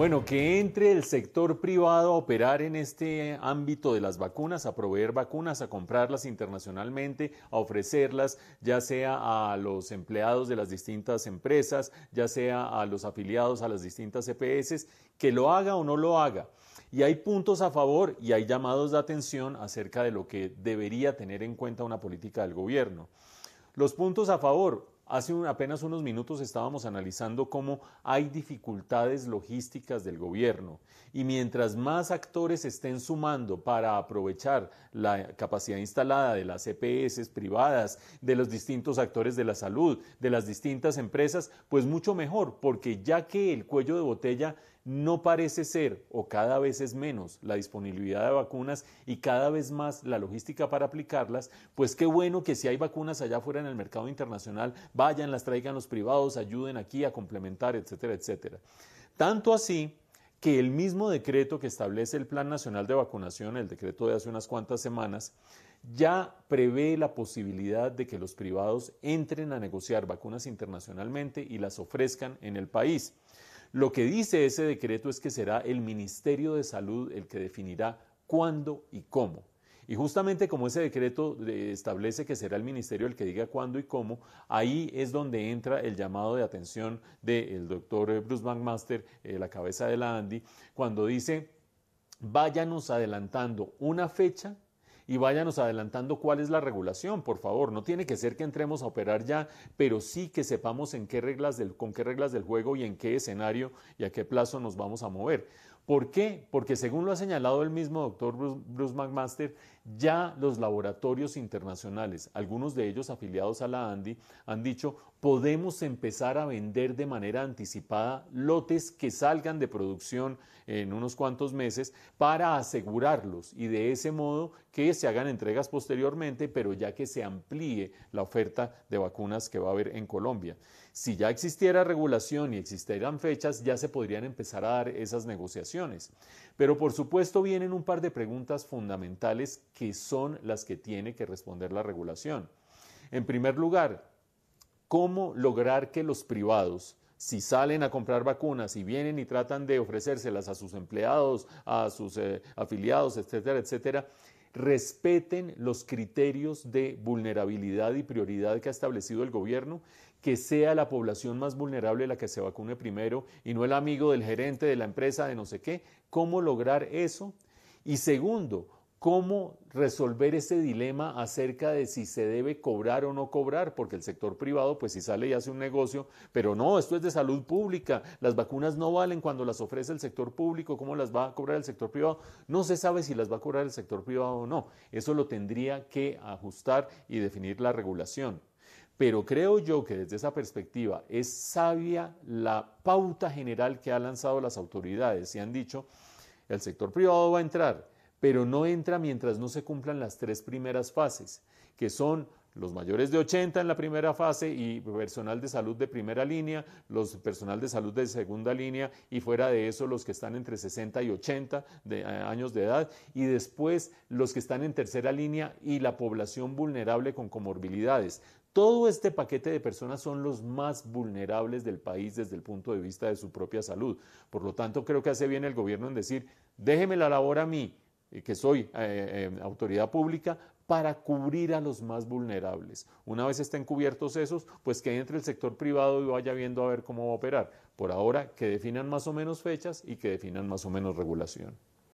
Bueno, que entre el sector privado a operar en este ámbito de las vacunas, a proveer vacunas, a comprarlas internacionalmente, a ofrecerlas, ya sea a los empleados de las distintas empresas, ya sea a los afiliados a las distintas EPS, que lo haga o no lo haga. Y hay puntos a favor y hay llamados de atención acerca de lo que debería tener en cuenta una política del gobierno. Los puntos a favor. Hace apenas unos minutos estábamos analizando cómo hay dificultades logísticas del gobierno y mientras más actores estén sumando para aprovechar la capacidad instalada de las EPS privadas, de los distintos actores de la salud, de las distintas empresas, pues mucho mejor, porque ya que el cuello de botella no parece ser, o cada vez es menos, la disponibilidad de vacunas y cada vez más la logística para aplicarlas, pues qué bueno que si hay vacunas allá afuera en el mercado internacional, vayan, las traigan los privados, ayuden aquí a complementar, etcétera, etcétera. Tanto así que el mismo decreto que establece el Plan Nacional de Vacunación, el decreto de hace unas cuantas semanas, ya prevé la posibilidad de que los privados entren a negociar vacunas internacionalmente y las ofrezcan en el país. Lo que dice ese decreto es que será el Ministerio de Salud el que definirá cuándo y cómo. Y justamente como ese decreto establece que será el ministerio el que diga cuándo y cómo, ahí es donde entra el llamado de atención del doctor Bruce McMaster, la cabeza de la ANDI, cuando dice, váyanos adelantando una fecha y váyanos adelantando cuál es la regulación, por favor. No tiene que ser que entremos a operar ya, pero sí que sepamos con qué reglas del juego y en qué escenario y a qué plazo nos vamos a mover. ¿Por qué? Porque según lo ha señalado el mismo doctor Bruce McMaster, ya los laboratorios internacionales, algunos de ellos afiliados a la ANDI, han dicho, podemos empezar a vender de manera anticipada lotes que salgan de producción en unos cuantos meses para asegurarlos y de ese modo que se hagan entregas posteriormente, pero ya que se amplíe la oferta de vacunas que va a haber en Colombia. Si ya existiera regulación y existieran fechas, ya se podrían empezar a dar esas negociaciones. Pero por supuesto vienen un par de preguntas fundamentales que son las que tiene que responder la regulación. En primer lugar, ¿cómo lograr que los privados, si salen a comprar vacunas y vienen y tratan de ofrecérselas a sus empleados, a sus afiliados, etcétera, etcétera, respeten los criterios de vulnerabilidad y prioridad que ha establecido el gobierno, que sea la población más vulnerable la que se vacune primero y no el amigo del gerente de la empresa de no sé qué? ¿Cómo lograr eso? Y segundo, ¿cómo resolver ese dilema acerca de si se debe cobrar o no cobrar? Porque el sector privado, pues si sale y hace un negocio, pero no, esto es de salud pública, las vacunas no valen cuando las ofrece el sector público, ¿cómo las va a cobrar el sector privado? No se sabe si las va a cobrar el sector privado o no, eso lo tendría que ajustar y definir la regulación. Pero creo yo que desde esa perspectiva es sabia la pauta general que han lanzado las autoridades y han dicho, el sector privado va a entrar, pero no entra mientras no se cumplan las tres primeras fases, que son los mayores de 80 en la primera fase y personal de salud de primera línea, los personal de salud de segunda línea y fuera de eso los que están entre 60 y 80 años de edad y después los que están en tercera línea y la población vulnerable con comorbilidades. Todo este paquete de personas son los más vulnerables del país desde el punto de vista de su propia salud. Por lo tanto, creo que hace bien el gobierno en decir, déjeme la labor a mí, que soy autoridad pública, para cubrir a los más vulnerables. Una vez estén cubiertos esos, pues que entre el sector privado y vaya viendo a ver cómo va a operar. Por ahora, que definan más o menos fechas y que definan más o menos regulación.